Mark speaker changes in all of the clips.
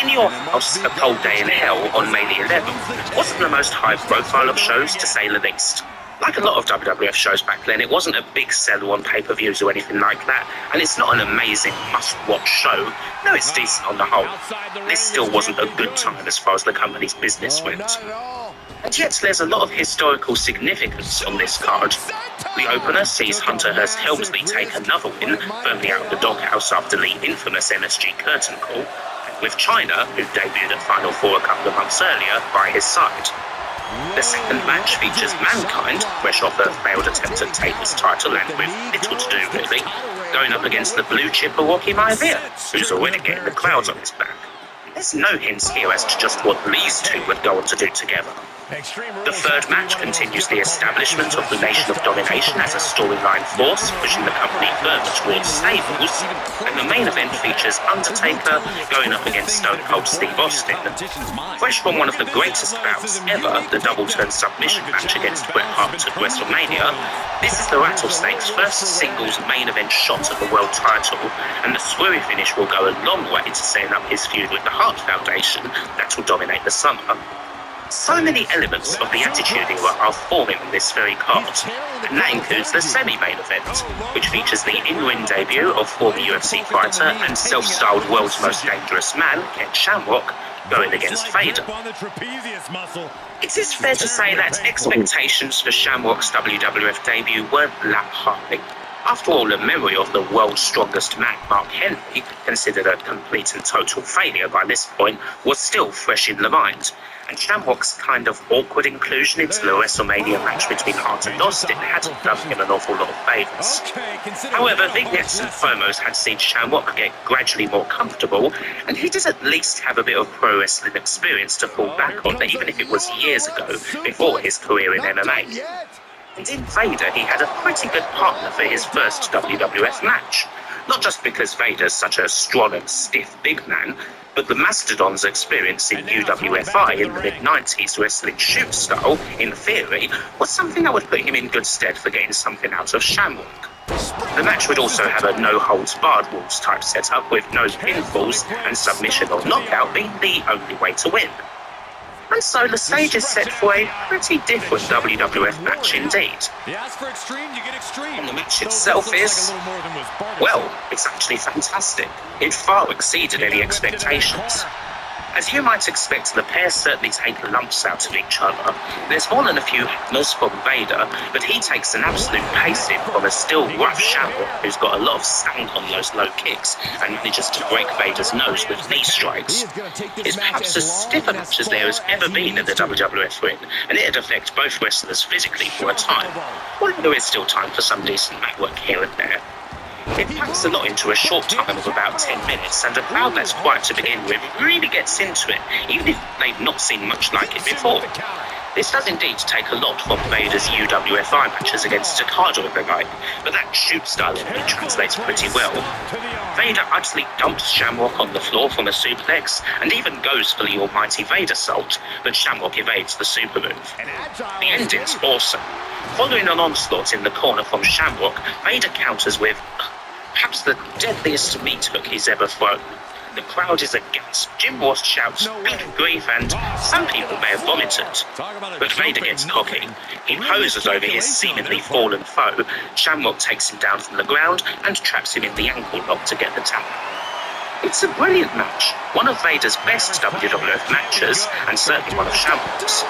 Speaker 1: In Your House, A Cold Day in Hell on May the 11th wasn't the most high profile of shows, to say the least. Like a lot of WWF shows back then, it wasn't a big seller on pay-per-views or anything like that, and it's not an amazing must-watch show. No, it's decent on the whole. This still wasn't a good time as far as the company's business went. And yet there's a lot of historical significance on this card. The opener sees Hunter Hearst Helmsley take another win, firmly out of the doghouse after the infamous MSG curtain call, with Chyna, who debuted at Final Four a couple of months earlier, by his side. The second match features Mankind, fresh off a failed attempt at Taker's title and with little to do really, going up against the blue chipper Rocky Maivia, who's already getting the crowds on his back. There's no hints here as to just what these two would go on to do together. The third match continues the establishment of the Nation of Domination as a storyline force, pushing the company further towards stables, and the main event features Undertaker going up against Stone Cold Steve Austin. Fresh from one of the greatest bouts ever, the double-turn submission match against Bret Hart at WrestleMania, this is the Rattlesnakes' first singles main event shot at the world title, and the swerry finish will go a long way to setting up his feud with the Hart Foundation that will dominate the summer. So many elements of the Attitude Era are forming on this very card, and that includes the semi-main event, which features the in-ring debut of former UFC fighter and self-styled world's most dangerous man, Ken Shamrock, going against Vader. It is fair to say that expectations for Shamrock's WWF debut weren't that high. After all, the memory of the world's strongest man, Mark Henry, considered a complete and total failure by this point, was still fresh in the mind, and Shamrock's kind of awkward inclusion into the WrestleMania match between Hart and Austin hadn't done him an awful lot of favours. However, vignettes and promos had seen Shamrock get gradually more comfortable, and he did at least have a bit of pro wrestling experience to fall back on, even if it was years ago, before his career in MMA. And in Vader, he had a pretty good partner for his first WWF match. Not just because Vader's such a strong and stiff big man, but the Mastodon's experience in UWFI in the mid-90s wrestling shoot style, in theory, was something that would put him in good stead for getting something out of Shamrock. The match would also have a no-holds-barred rules type setup with no pinfalls and submission or knockout being the only way to win. And so the stage is set for a pretty different WWF match indeed. And the match itself is, well, it's actually fantastic. It far exceeded any expectations. As you might expect, the pair certainly take lumps out of each other. There's more than a few hammers from Vader, but he takes an absolute pacing from a still rough Shamrock who's got a lot of stank on those low kicks and manages to break Vader's nose with knee strikes. It's perhaps as stiff a match as there has ever been in the WWF ring, and it'd affect both wrestlers physically for a time. Although there is still time for some decent mat work here and there. It packs a lot into a short time of about 10 minutes, and a crowd that's quiet to begin with really gets into it, even if they've not seen much like it before. This does indeed take a lot from Vader's UWFI matches against Takada and the like, but that shoot style in it translates pretty well. Vader utterly dumps Shamrock on the floor from a suplex, and even goes for the almighty Vader salt, but Shamrock evades the super move. The ending's awesome. Following an onslaught in the corner from Shamrock, Vader counters with perhaps the deadliest meat hook he's ever thrown. The crowd is aghast. Jim Ross shouts, "Good grief," and some people may have vomited. But Vader gets cocky. He poses over his seemingly fallen foe. Shamrock takes him down from the ground and traps him in the ankle lock to get the tap. It's a brilliant match, one of Vader's best WWF matches, and certainly one of Shamrock's.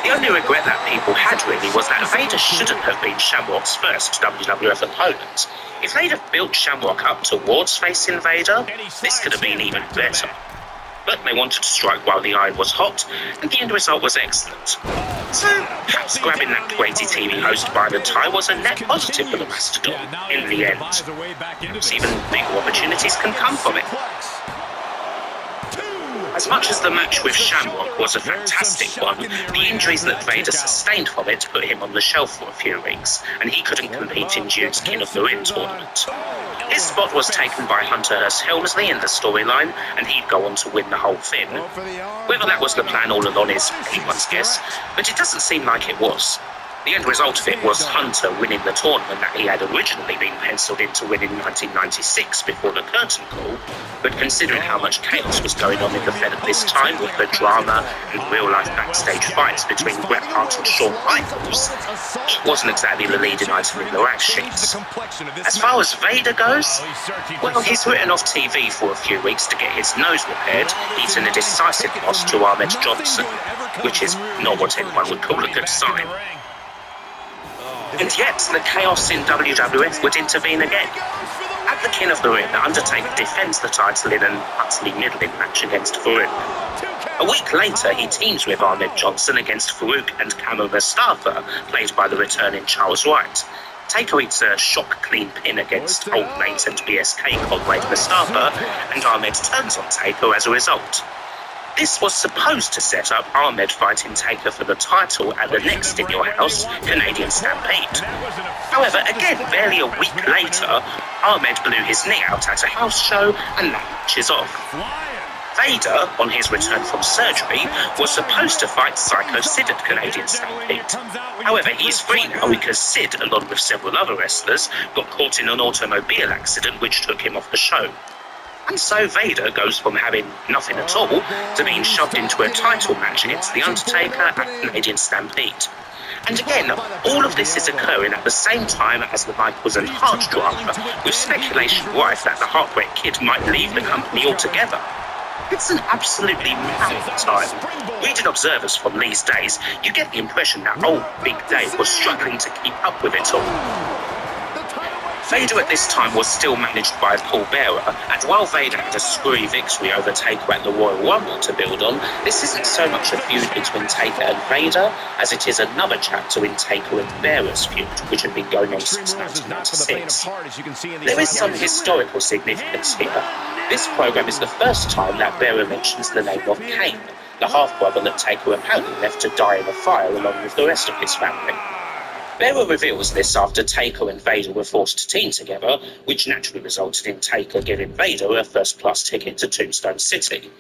Speaker 1: The only regret that people had really was that Vader shouldn't have been Shamrock's first WWF opponent. If they'd have built Shamrock up towards facing Vader, this could have been even better. But they wanted to strike while the iron was hot, and the end result was excellent. So perhaps grabbing that 20 TV host by the tie was a net positive for the Mastodon in the end. Perhaps even bigger opportunities can come from it. As much as the match with Shamrock was a fantastic one, the injuries that Vader sustained from it put him on the shelf for a few weeks, and he couldn't compete in Jude's King of the Ring tournament. His spot was taken by Hunter Hearst Helmsley in the storyline, and he'd go on to win the whole thing. Whether that was the plan all along is anyone's guess, but it doesn't seem like it was. The end result of it was Hunter winning the tournament that he had originally been penciled in to win in 1996 before the curtain call, but considering how much chaos was going on in the Fed at this time with the drama and real-life backstage fights between Bret Hart and Shawn Michaels, it wasn't exactly the leading item in the rap sheets. As far as Vader goes, well, he's written off TV for a few weeks to get his nose repaired, eating a decisive loss to Ahmed Johnson, which is not what anyone would call a good sign. And yet, the chaos in WWF would intervene again. At the King of the Ring, The Undertaker defends the title in an utterly middling match against Farouk. A week later, he teams with Ahmed Johnson against Farouk and Kamo Mustafa, played by the returning Charles Wright. Taker eats a shock clean pin against Old Mates and BSK comrade Mustafa, and Ahmed turns on Taker as a result. This was supposed to set up Ahmed fighting Taker for the title at the next In Your House Canadian Stampede. However, again, barely a week later, Ahmed blew his knee out at a house show and that match is off. Vader, on his return from surgery, was supposed to fight Psycho Sid at Canadian Stampede. However, he's free now because Sid, along with several other wrestlers, got caught in an automobile accident which took him off the show. And so Vader goes from having nothing at all to being shoved into a title match against The Undertaker at Canadian Stampede. And again, all of this is occurring at the same time as the Michaels and Hart drama, with speculation rife that the Heartbreak Kid might leave the company altogether. It's an absolutely mad time. Reading Observers from these days, you get the impression that old Big Dave was struggling to keep up with it all. Vader at this time was still managed by Paul Bearer, and while Vader had a screwy victory over Taker at the Royal Rumble to build on, this isn't so much a feud between Taker and Vader as it is another chapter in Taker and Bearer's feud, which had been going on since 1996. There is some historical significance here. This program is the first time that Bearer mentions the name of Kane, the half-brother that Taker apparently left to die in a fire along with the rest of his family. Bearer reveals this after Taker and Vader were forced to team together, which naturally resulted in Taker giving Vader a first-class ticket to Tombstone City.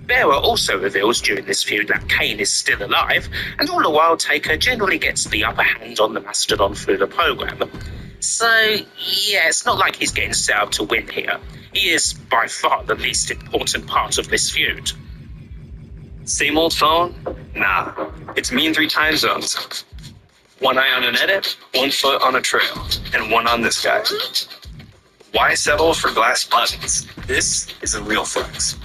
Speaker 1: Bearer also reveals during this feud that Kane is still alive, and all the while Taker generally gets the upper hand on the Mastodon through the program. So, yeah, it's not like he's getting set up to win here. He is by far the least important part of this feud.
Speaker 2: Same old phone? Nah, it's me in 3 time zones. One eye on an edit, 1 foot on a trail, and one on this guy. Why settle for glass buttons? This is a real flex.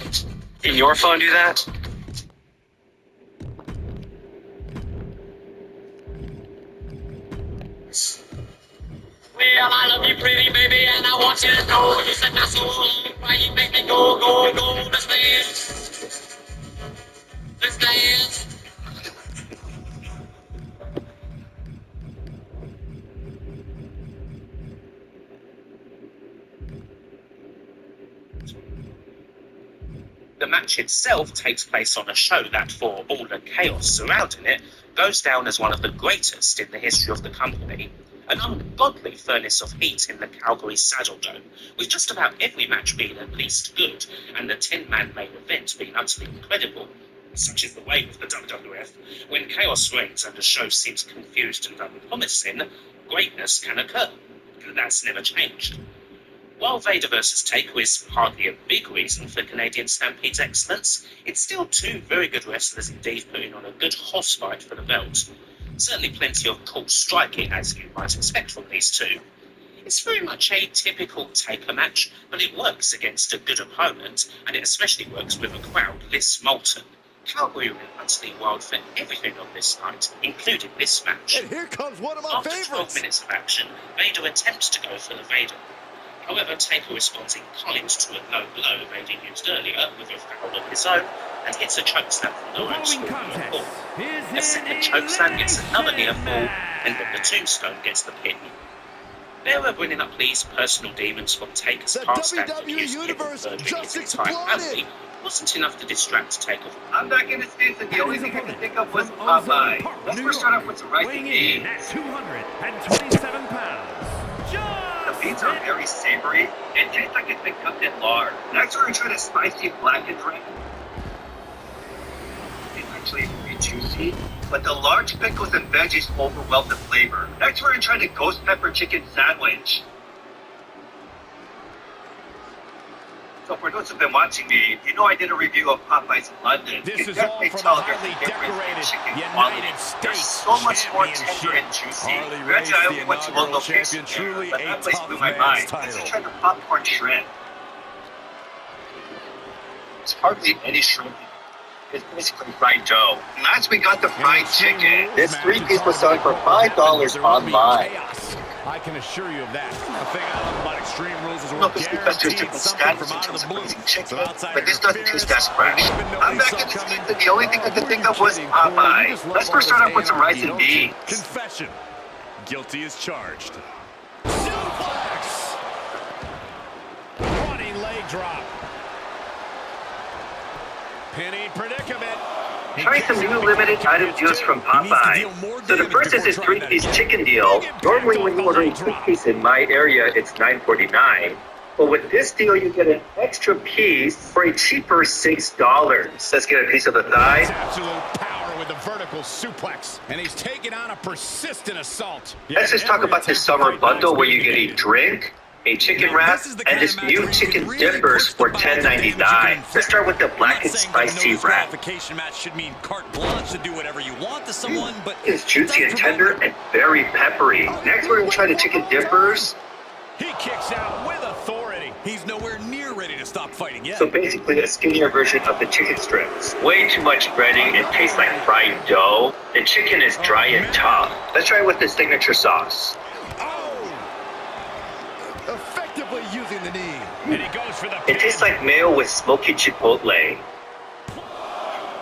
Speaker 2: Can your phone do that?
Speaker 3: Well, I love you, pretty baby, and I want you to know you set my soul on fire. You make me go, go, go. Let's dance. Let's dance.
Speaker 1: The match itself takes place on a show that, for all the chaos surrounding it, goes down as one of the greatest in the history of the company. An ungodly furnace of heat in the Calgary Saddledome, with just about every match being at least good, and the 10-man main event being utterly incredible. Such is the way with the WWF. When chaos reigns and the show seems confused and unpromising, greatness can occur. And that's never changed. While Vader vs. Taker is hardly a big reason for Canadian Stampede's excellence, it's still 2 very good wrestlers indeed putting on a good horse fight for the belt. Certainly plenty of cool striking, as you might expect from these 2. It's very much a typical Taker match, but it works against a good opponent, and it especially works with a crowd this molten. Calgary went utterly wild for everything on this night, including this match.
Speaker 4: And here comes one of my
Speaker 1: After
Speaker 4: favorites.
Speaker 1: 12 minutes of action, Vader attempts to go for the Vader. However, Taker responds in kind to a low blow Vader used earlier with a foul of his own and hits a chokeslam from the ropes for a near fall. A second chokeslam gets another near fall, and then the Tombstone gets the pin. Bearer bringing up these personal demons from Taker's past and using him for his entire family wasn't enough to distract Taker.
Speaker 5: I'm back in the States and the only thing I could think of was Popeye. Let's first start off with some rice and beans.
Speaker 6: 227 pounds.
Speaker 5: The beans are very savory and taste like it's been cooked in lard. Next we're going to try the spicy blackened rice. Tastes like actually pretty juicy, but the large pickles and veggies overwhelm the flavor. Next, we're gonna try the ghost pepper chicken sandwich. So for those who've been watching me, you know I did a review of Popeyes in London.
Speaker 6: This
Speaker 5: You
Speaker 6: is
Speaker 5: can
Speaker 6: all
Speaker 5: definitely
Speaker 6: from
Speaker 5: tell
Speaker 6: a
Speaker 5: there's
Speaker 6: highly
Speaker 5: a difference in
Speaker 6: decorated
Speaker 5: chicken
Speaker 6: United
Speaker 5: quality. They're
Speaker 6: States
Speaker 5: so much more tender
Speaker 6: Championship.
Speaker 5: and juicy.
Speaker 6: Harley
Speaker 5: Granted,
Speaker 6: Race,
Speaker 5: I
Speaker 6: the
Speaker 5: only went to one
Speaker 6: inaugural
Speaker 5: location
Speaker 6: champion,
Speaker 5: there,
Speaker 6: truly
Speaker 5: but
Speaker 6: a
Speaker 5: that place blew
Speaker 6: tough
Speaker 5: my
Speaker 6: man's
Speaker 5: mind.
Speaker 6: title.
Speaker 5: Let's just try the popcorn shrimp. It's hardly any shrimp. It's basically fried dough. Last we got the fried chicken. This 3-piece was selling for $5 online.
Speaker 6: I can assure you of that. The thing I love about Extreme Rules is
Speaker 5: I don't
Speaker 6: we're
Speaker 5: know if it's because there's
Speaker 6: guaranteed
Speaker 5: different
Speaker 6: something
Speaker 5: standards
Speaker 6: from
Speaker 5: in
Speaker 6: out of
Speaker 5: terms
Speaker 6: the
Speaker 5: of
Speaker 6: blue.
Speaker 5: raising chicken,
Speaker 6: Some outside
Speaker 5: but this doesn't taste as fresh. I'm back in the States and the only thing I could think of was Popeye. Let's first start off with some rice and beans.
Speaker 6: Confession. Guilty as charged. Suplex. Running leg drop. Pinning predicament.
Speaker 5: Try some new limited item deals from Popeye. So the first is this 3-piece chicken deal. Normally when you order a 2-piece in my area, it's $9.49. But with this deal, you get an extra piece for a cheaper $6. Let's get a piece of the thigh.
Speaker 6: Absolute power with the vertical suplex. And he's taking on a persistent assault.
Speaker 5: Let's just talk about this summer bundle where you get a drink, a chicken wrap, and this new chicken dippers for $10.99. Let's start with the black and spicy wrap.
Speaker 4: Match should mean carte blanche to do whatever you want to someone, but
Speaker 5: It's juicy and tender and very peppery. Next, we're gonna try the chicken dippers.
Speaker 6: He kicks out with authority.
Speaker 4: he's nowhere near ready to stop fighting yet.
Speaker 5: So basically a skinnier version of the chicken strips. Way too much breading, it tastes like fried dough. The chicken is dry and tough. Let's try it with the signature sauce.
Speaker 6: Effectively using the knee. And he goes for the
Speaker 5: It tastes like mayo with smoky chipotle.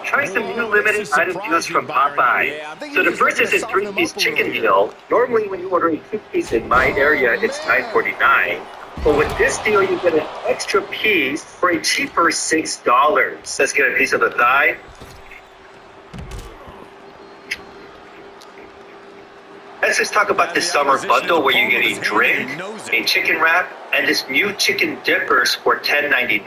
Speaker 5: Try some new limited item deals from Popeye. So the first is this 3-piece chicken deal. Normally when you order a 2-piece in my area, it's $9.49. But with this deal, you get an extra piece for a cheaper $6. Let's get a piece of the thigh. Let's just talk about this summer bundle where you get a drink, a chicken wrap, and this new chicken dippers for $10.99.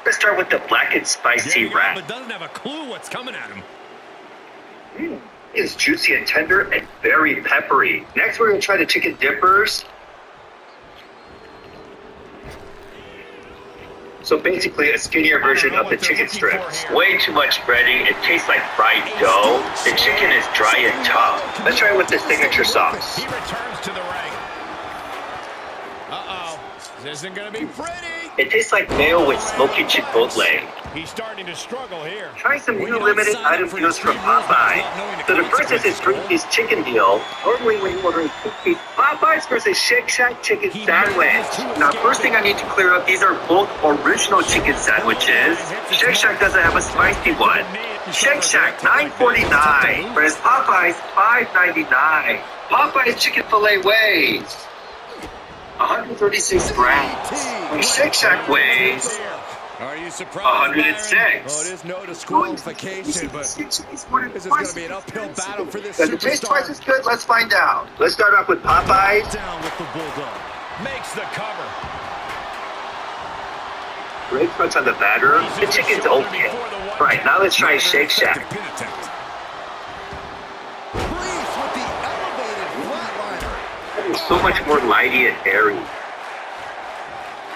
Speaker 5: Let's start with the black and spicy wrap.
Speaker 6: but doesn't have a clue what's coming at him.
Speaker 5: It's juicy and tender and very peppery. Next, we're going to try the chicken dippers. So basically a skinnier version of the chicken strips. Way too much breading, it tastes like fried dough. The chicken is dry and tough. Let's try it with the signature sauce.
Speaker 6: He returns to the ring. Uh-oh. This isn't going to be pretty.
Speaker 5: It tastes like mayo with smoky chipotle.
Speaker 6: He's starting to struggle here.
Speaker 5: Try some new limited item deals from Popeye. So the first is this 3-piece chicken deal. Normally when you order a 2-piece Popeyes versus Shake Shack chicken sandwich. Now first thing I need to clear up, these are both original chicken sandwiches. Shake Shack doesn't have a spicy one. Shake Shack $9.49, whereas Popeyes $5.99. Popeyes chicken fillet weighs 136 grams. And Shake Shack weighs
Speaker 4: Are you surprised?
Speaker 5: 106.
Speaker 4: Oh, it is no disqualification, but this is going to be an uphill battle for this
Speaker 5: Does it taste twice
Speaker 4: superstar.
Speaker 5: as good? Let's find out. Let's start off with Popeyes.
Speaker 4: Down with the bulldog.
Speaker 6: Makes the cover.
Speaker 5: Great crunch on the batter. The chicken's okay. Right, now let's try Shake Shack.
Speaker 4: Pin attempt. Reese with the elevated flatliner.
Speaker 5: It's so much more lighty and airy.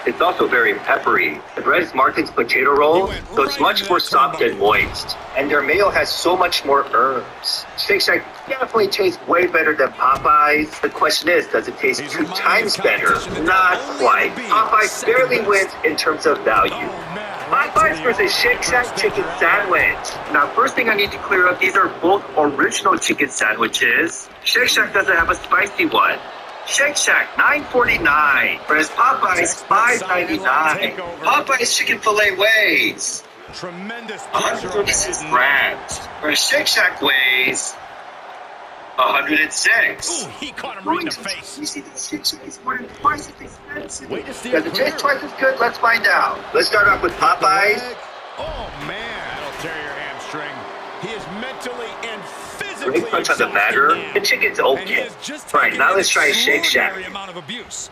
Speaker 5: It's also very peppery. The bread is Martin's potato roll, so it's much more soft and moist. And their mayo has so much more herbs. Shake Shack definitely tastes way better than Popeyes. The question is, does it taste 2 times better? Not quite. Popeyes barely wins in terms of value. Popeyes versus Shake Shack chicken sandwich. Now, first thing I need to clear up, these are both original chicken sandwiches. Shake Shack doesn't have a spicy one. Shake Shack $9.49, whereas Popeyes $5.99. Popeyes chicken fillet weighs
Speaker 6: Tremendous pressure.
Speaker 5: 136 grams, whereas Shake Shack weighs 106.
Speaker 6: Ooh, he caught him right in the face.
Speaker 5: You see, this Shake Shack is more than twice as expensive.
Speaker 6: Wait to steer
Speaker 5: Does it
Speaker 6: clear.
Speaker 5: taste twice as good? Let's find out. Let's start off with Popeyes.
Speaker 6: Oh, man. That'll tear your hamstring. He is mentally and physically
Speaker 5: Great crunch on the batter. The chicken's
Speaker 4: And he
Speaker 5: okay.
Speaker 4: has just
Speaker 5: Right,
Speaker 4: taken
Speaker 5: now
Speaker 4: an
Speaker 5: let's try Shake Shack.
Speaker 4: extraordinary amount of abuse.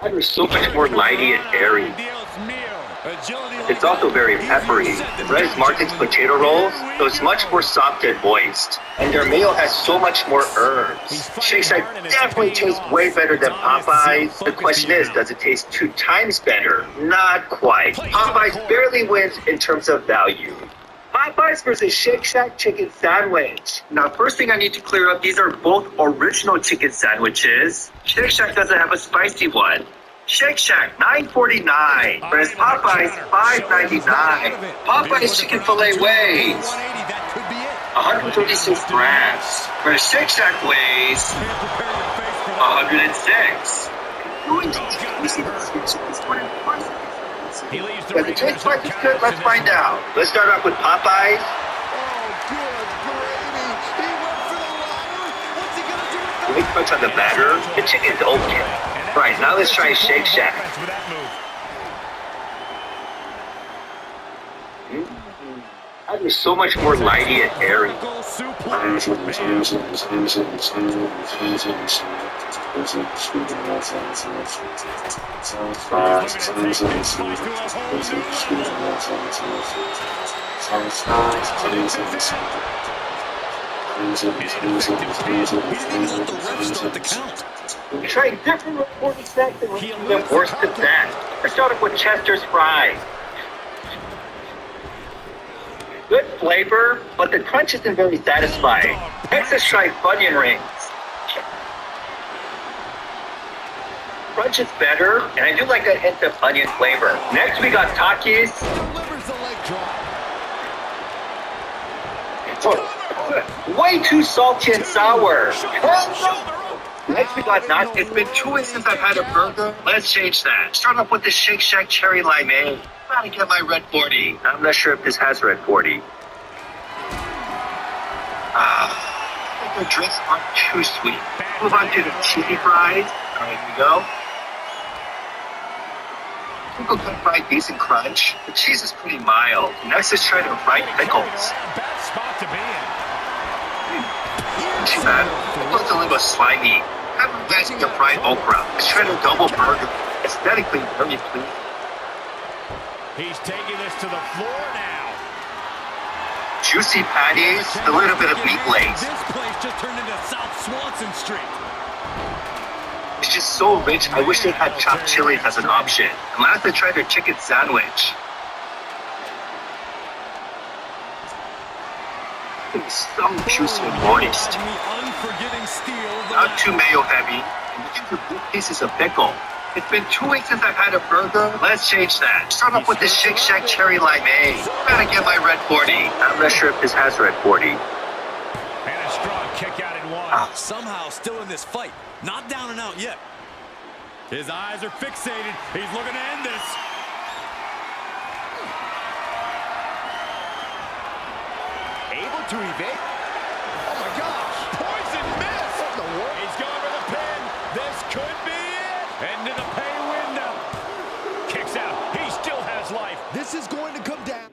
Speaker 5: That is so much more lighty and airy.
Speaker 6: meal. Agility like
Speaker 5: It's also very
Speaker 6: that.
Speaker 5: peppery. Res Martin's potato rolls, so it's much more soft and moist. And their mayo has so much more herbs. Shake Shack definitely tastes way better than Popeyes. The question is, does it taste 2 times better? Not quite. Popeyes barely wins in terms of value. Popeyes versus Shake Shack chicken sandwich. Now, first thing I need to clear up, these are both original chicken sandwiches. Shake Shack doesn't have a spicy one. Shake Shack, $9.49, whereas Popeyes, $5.99. Popeyes chicken fillet weighs 136 grams, whereas Shake Shack weighs 106.
Speaker 6: He leaves the
Speaker 5: Does
Speaker 6: ring.
Speaker 5: it taste like it's good? Let's find out. Let's start off with Popeyes. Big punch on the batter. The chicken's okay. Right, now let's try Shake Shack. That is so much more lighty and airy. We're trying different recording snacks and we're making them worse than that. Let's start off with Chester's fries. Good flavor, but the crunch isn't very satisfying. Next, let's try Funyun rings. Crunch is better, and I do like a hint of onion flavor. Next, we got Takis. Oh, way too salty and sour. Next, we got nuts. It's been 2 weeks since I've had a burger. Let's change that. Start off with the Shake Shack Cherry Limeade. Gotta get my Red 40. I'm not sure if this has Red 40. The drinks aren't too sweet. Move on to the cheesy fries. Alright, here we go. Crinkle cut fried decent crunch. The cheese is pretty mild. Next, let's try the fried pickles.
Speaker 6: Bad spot to be in.
Speaker 5: Not too bad. Pickles a little slimy. I'm imagine the fried okra. Let's try the double burger. Aesthetically, very pleasing.
Speaker 6: He's taking this to the floor now.
Speaker 5: Juicy patties, a little bit of meat lace.
Speaker 4: This place just turned into South Swanson Street.
Speaker 5: It's just so rich, I wish they had chopped chilies as an option. And last I tried their chicken sandwich. It's so juicy and moist. Not too mayo heavy. And you get the big pieces of pickle. It's been 2 weeks since I've had a burger. Let's change that. Start off with the Shake Shack Cherry Limeade. Gotta get my Red 40. I'm not sure if this has Red 40.
Speaker 6: And a strong kick out in one.
Speaker 4: Somehow still in this fight. Not down and out yet. His eyes are fixated. He's looking to end this.
Speaker 6: Able to evade. Oh my gosh. Poison miss. He's going for the pin. This could be it. Into the pay window. Kicks out. He still has life.
Speaker 4: This is going to come down.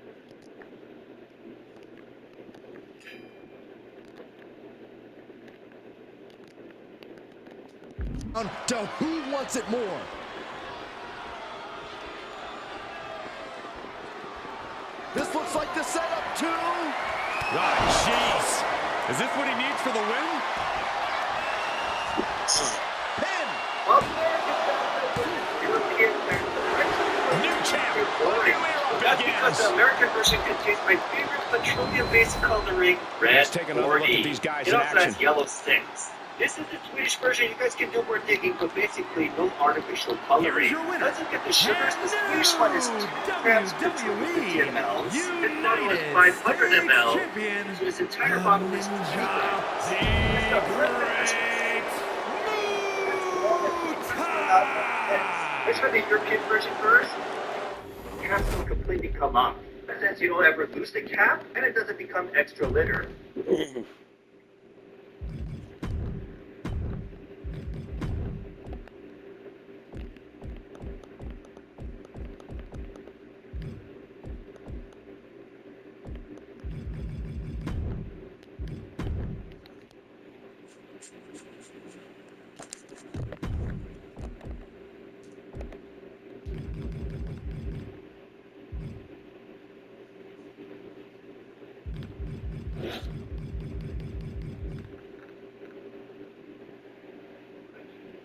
Speaker 4: To who wants it more? This looks like the setup too.
Speaker 6: Oh, jeez. Is this what he needs for the win?
Speaker 4: Pin.
Speaker 6: New champ.
Speaker 5: That's because the American version contains my favorite petroleum-based coloring, red
Speaker 6: Let's take another look
Speaker 5: 40.
Speaker 6: at these guys
Speaker 5: It
Speaker 6: in
Speaker 5: also has
Speaker 6: action.
Speaker 5: yellow sticks. This is the Swedish version. You guys can do more digging, but basically no artificial coloring. Let's look at the sugars. The Swedish one is 2 grams per 250 ml. This bottle is 500 ml. So this entire bottle is 2 grams. Let's try the European version first. The caps don't completely come off. That says you don't ever lose the cap, and it doesn't become extra litter.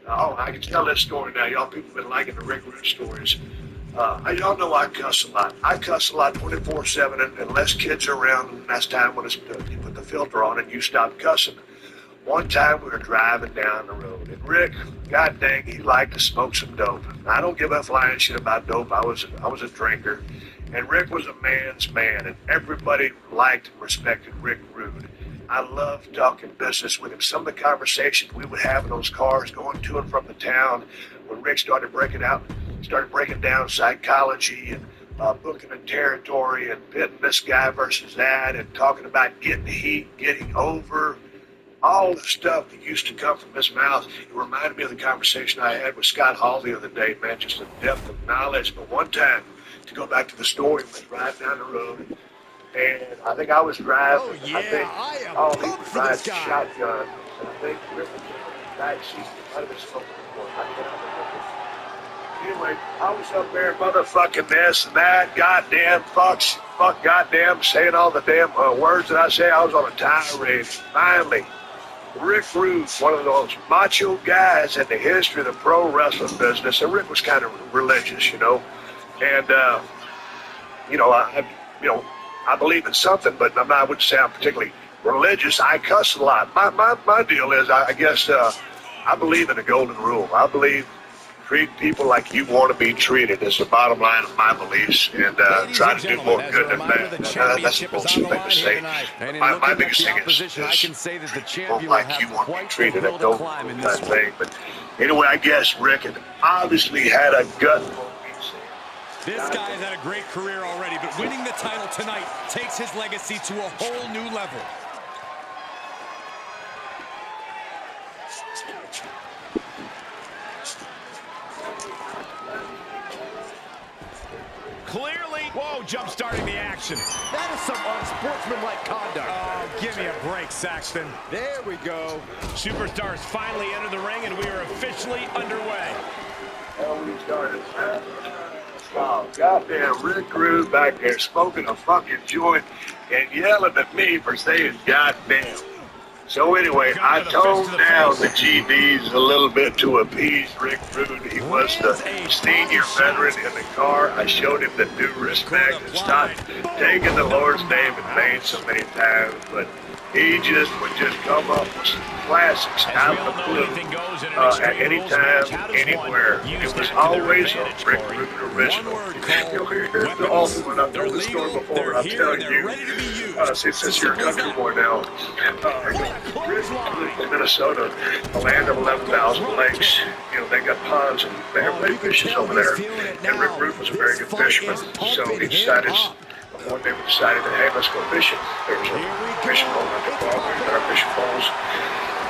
Speaker 7: Oh, I can tell that story now. Y'all people been liking the Rick Rude stories. Y'all know I cuss a lot. I cuss a lot 24/7, unless kids are around, and that's time when you put the filter on and you stop cussing. One time we were driving down the road, and Rick, god dang, he liked to smoke some dope. I don't give a flying shit about dope. I was a drinker, and Rick was a man's man, and everybody liked and respected Rick Rude. I loved talking business with him. Some of the conversations we would have in those cars going to and from the town, when Rick started breaking down psychology and booking and territory and pitting this guy versus that and talking about getting heat, getting over, all the stuff that used to come from his mouth. It reminded me of the conversation I had with Scott Hall the other day, man, just the depth of knowledge. But one time, to go back to the story, we was riding down the road, and I think I was driving.
Speaker 6: Oh, yeah, I am
Speaker 7: he
Speaker 6: pumped
Speaker 7: was
Speaker 6: for
Speaker 7: riding
Speaker 6: this guy.
Speaker 7: shotgun, and I think Rick was in the back seat. He might have been smoking before. I cannot remember. Anyway, I was up there motherfucking this and that, goddamn fuck goddamn, saying all the damn words that I say. I was on a tirade. Finally, Rick Rude, one of those macho guys in the history of the pro wrestling business, and Rick was kind of religious, you know, and I believe in something, but I wouldn't say I'm particularly religious. I cuss a lot. My deal is, I guess, I believe in the golden rule. I believe treat people like you want to be treated is the bottom line of my beliefs, and try to do more good than bad. That's the bullshit thing to say. My biggest thing is people like you want to be treated. I don't do that thing. But anyway, I guess Rick had obviously had a gut.
Speaker 4: This guy has had a great career already, but winning the title tonight takes his legacy to a whole new level.
Speaker 6: Clearly, whoa, jump-starting the action. That is some unsportsmanlike conduct.
Speaker 4: Oh, give me a break, Saxton.
Speaker 6: There we go. Superstars finally enter the ring, and we are officially underway.
Speaker 7: We started. Oh, goddamn Rick Rude back there smoking a fucking joint and yelling at me for saying goddamn. So anyway, I toned down the GDs a little bit to appease Rick Rude. He was the senior veteran in the car. I showed him the due respect and stopped taking the Lord's name in vain so many times. But he would just come up with some classics out of the blue at any time, anywhere. It was always a Rick Rude original. You'll hear the awful one. I've told this story before, and I'll tell you, since you're a country boy now, Minnesota, a land of 11,000 lakes. You know, they got ponds and they have big fishes over there. And Rick Rude was a very good fisherman, so he decided. One day we decided that, hey, let's go fishing. There was a fishing pole at the bar. We got our fishing poles.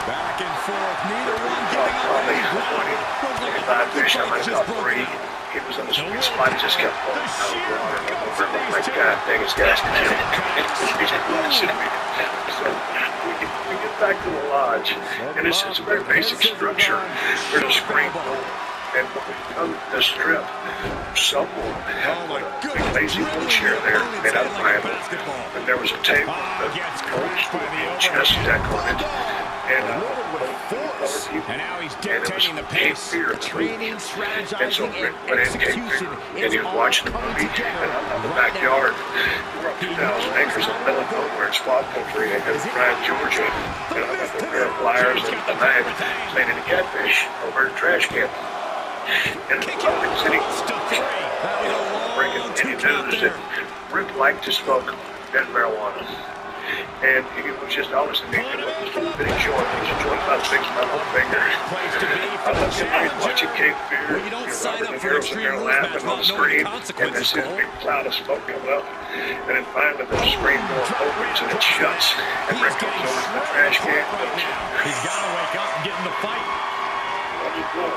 Speaker 4: Back and forth, neither one giving up any ground.
Speaker 7: 5 fish, I might have caught 3. He was in the sweet spot. He just kept pulling out of the water. I'm like, God dang, his gas to kill. So we get back to the lodge, and it's a very basic structure. There's a screen door. And when we come to the strip, someone had a big lazy wheelchair there made out of vinyl. And there was a table with a coach with a chest deck on it. And
Speaker 6: now he's dictating the pace.
Speaker 7: Training, and so Rick went in, Cape Fear, and he was watching the movie. And on the backyard, we're up 2,000 acres in the middle of nowhere in swamp country in Bryan, Georgia. And I got the pair of pliers and the knife playing in a catfish over a trash can. And the city breaking any news that Rick liked to smoke that marijuana. And he was just always a big bitty joint. He was a joint about 6 my whole finger. I was watching Cape Fear. The girls in there laughing on the screen. And there's this big cloud of smoke coming up. And then finally the screen door opens and it shuts. And Rick comes over to the trash can.
Speaker 6: He's got to wake up and get in the fight.
Speaker 7: What are you doing?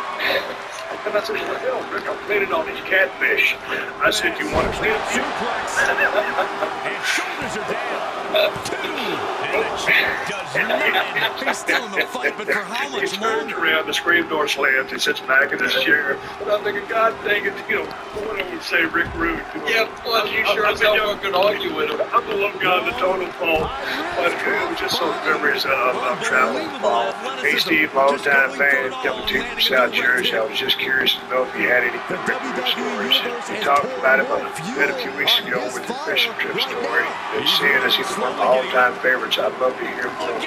Speaker 7: And I said, hell, Rick, I'm cleaning all these catfish. I said, you want to clean them?
Speaker 6: Suplex. And shoulders are down. 2.
Speaker 4: Does not. He's still in the fight, but for how
Speaker 7: He
Speaker 4: much
Speaker 7: turns
Speaker 4: longer?
Speaker 7: around, the screen door slams, he sits back in his chair. And I'm thinking, God dang it, what I would say, Rick Rude.
Speaker 3: Yeah, well, you sure as hell weren't going to argue with him.
Speaker 7: I'm the little guy in the totem pole. But it was just those memories of traveling with Paul. Hey, Steve, long-time fan, coming to you from South Jersey. I was just curious to know if you had any good Rick Rude stories. We talked about it on a bit a few weeks ago with the fishing trip story. And seeing as he's one of my all-time favorites, I'd love to hear more.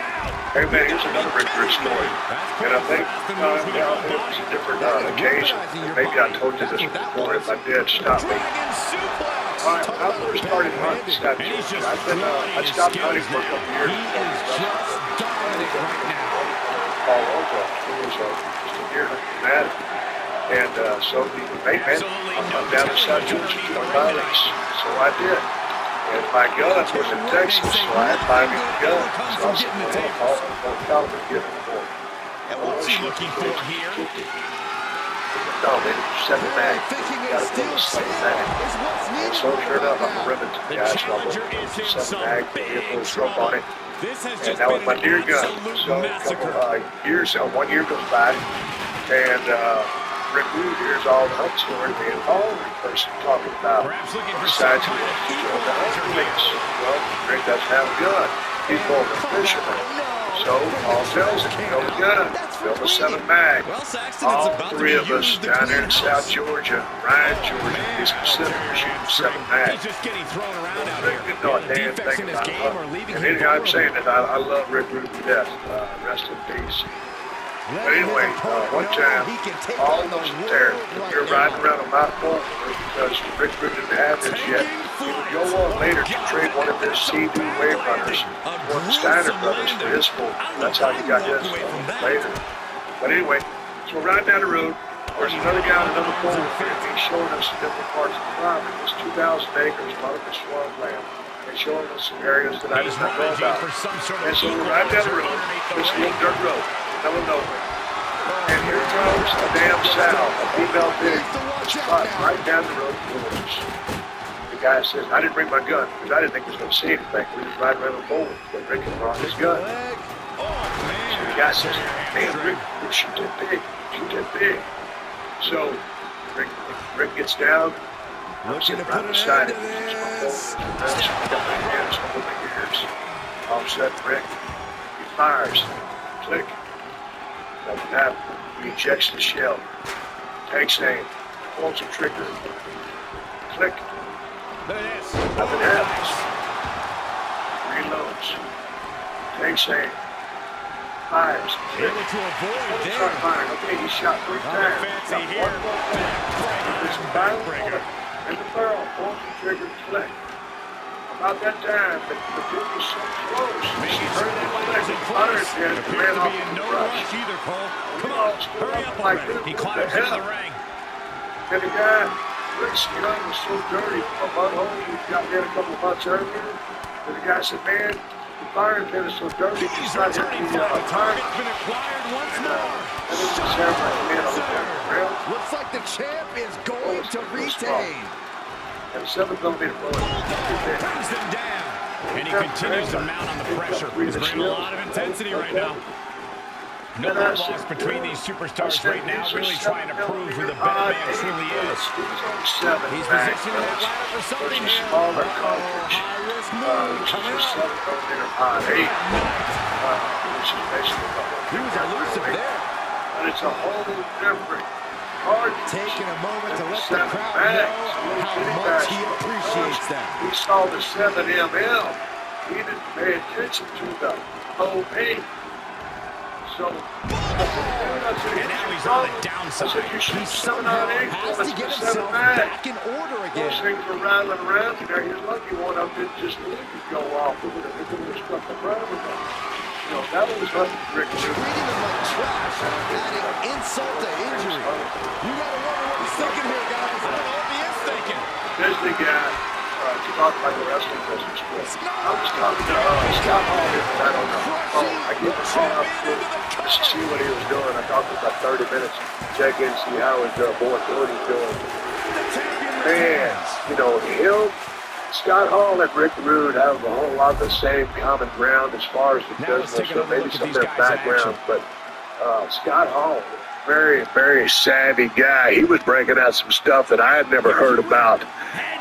Speaker 7: Hey, man, here's another Rick Rude story. And I think it was a different occasion. Maybe I told you this before. If I did, stop me. All right, when I first started hunting South Georgia, I stopped hunting for a couple years. Paul Ojo, who was just a deer hunting fanatic. And so the mate man, I'm down in South Georgia doing violence. So I did. And my gun was in Texas, so I had to buy me a gun. So I said, well, Paul, I'm caliber give it for me.
Speaker 4: And what's he looking for here?
Speaker 7: No, man, it's 7 mag. Got to put a 7 mag. And so sure enough, I'm a ribbon to the guy, so I'm looking for 7 mag, put a little stroke on it. And that was my deer gun. So a couple years, 1 year goes by, and Rick Rude hears all the hunt story, me and Paul first talking about besides who wants to join the hunting leagues. Well, Rick doesn't have a gun. He's more of a fisherman. So Paul tells him, build a gun, build a 7 mag. All 3 of us down there in South Georgia, Ryan, Georgia, he's considered shooting 7 mag.
Speaker 4: He's just getting thrown around out
Speaker 7: Rick didn't know a damn thing about hunting. And anyhow, I'm saying that I love Rick Rude to death. Rest in peace. But anyway, one time, all was there. We were riding around on my phone because Rick Rude didn't have this yet. He would go on later to trade one of his Sea-Doo Wave Runners, one of the Steiner brothers, for his phone. That's how he got his later. But anyway, so we're riding down the road. There's another guy on another phone with him. He's showing us different parts of the farm. It was 2,000 acres, a lot of it's swampland. And showing us some areas that I did not know about. And so we're riding down the road, this little dirt road. Nowhere. And here comes a damn sow, a female pig, spot right down the road towards us. The guy says, I didn't bring my gun because I didn't think he was going to see anything. We was riding around the bowl, but Rick had brought his gun. So the guy says, man, Rick, shoot that pig, shoot that pig. So Rick gets down. I'm sitting right beside him. He's my bowl. He's got my hands over my ears. All of a sudden, Rick, he fires. Click. Nothing happened. He ejects the shell. Takes aim. Pulls the trigger. Click. Nothing happens. Reloads. Takes aim. Fires. Click. Start firing. Okay, he shot 3 times. Got 1 more bullet. There's a barrel bullet in the barrel. Pulls the trigger. Click. About that time, the dude was so close. She heard that click and fired and ran off in the brush.
Speaker 4: Come on, hurry up already. He climbs into the ring.
Speaker 7: And the guy, Rick's gun was so dirty from a butthole, he got in a couple of months earlier. And the guy said, man, the firing pin is so dirty, he's not hitting the target.
Speaker 4: It's been acquired once more.
Speaker 7: And it just sounds like a man on the ground.
Speaker 6: Looks like the champ is going to retain.
Speaker 7: And a 7mm bullet.
Speaker 4: Brings them down. And he continues to mount on the pressure. He's bringing a lot of intensity right now. No love lost between these superstars right now, really trying to prove who the better man truly is. He's positioning that ladder for something here.
Speaker 7: Smaller cartridge.
Speaker 4: High-risk move coming up.
Speaker 7: 7mm which is basically
Speaker 6: He was elusive there.
Speaker 7: But it's a whole different cartridge.
Speaker 6: Taking a moment to let the
Speaker 7: 7
Speaker 6: crowd
Speaker 7: mags.
Speaker 6: know how much he appreciates them.
Speaker 7: He saw the 7mm. He didn't pay attention to the whole thing. So,
Speaker 4: And now he's on the downside.
Speaker 7: I said, you should
Speaker 6: He
Speaker 7: 7
Speaker 6: somehow
Speaker 7: on 8
Speaker 6: has to get
Speaker 7: bullets,
Speaker 6: himself
Speaker 7: 7 mags.
Speaker 6: back in order
Speaker 7: Those
Speaker 6: again.
Speaker 7: things were rattling around there. You're lucky one of them didn't just go off. It would have struck the ground with them. You know, that was nothing Rick
Speaker 6: Treating them like trash, adding insult to injury. You gotta wonder what he's thinking here, guys.
Speaker 4: I don't know what he is thinking.
Speaker 7: Disney guy to talk about the wrestling business with. I was talking to Scott Hall here, but I don't know. Oh, I get the phone up just to see what he was doing. I talked for about 30 minutes, check in, see how his boy Cody's doing. Man, you know, him Scott Hall and Rick Rude have a whole lot of the same common ground as far as the
Speaker 4: Now let's
Speaker 7: business,
Speaker 4: take
Speaker 7: or
Speaker 4: another
Speaker 7: maybe
Speaker 4: look at
Speaker 7: some of
Speaker 4: these
Speaker 7: their
Speaker 4: guys in
Speaker 7: background.
Speaker 4: action.
Speaker 7: But Scott Hall, very, very savvy guy. He was breaking out some stuff that I had never heard about.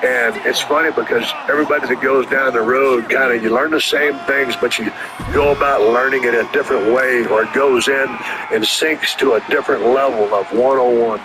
Speaker 7: And it's funny because everybody that goes down the road, kind of, you learn the same things, but you go about learning it a different way, or it goes in and sinks to a different level of 101,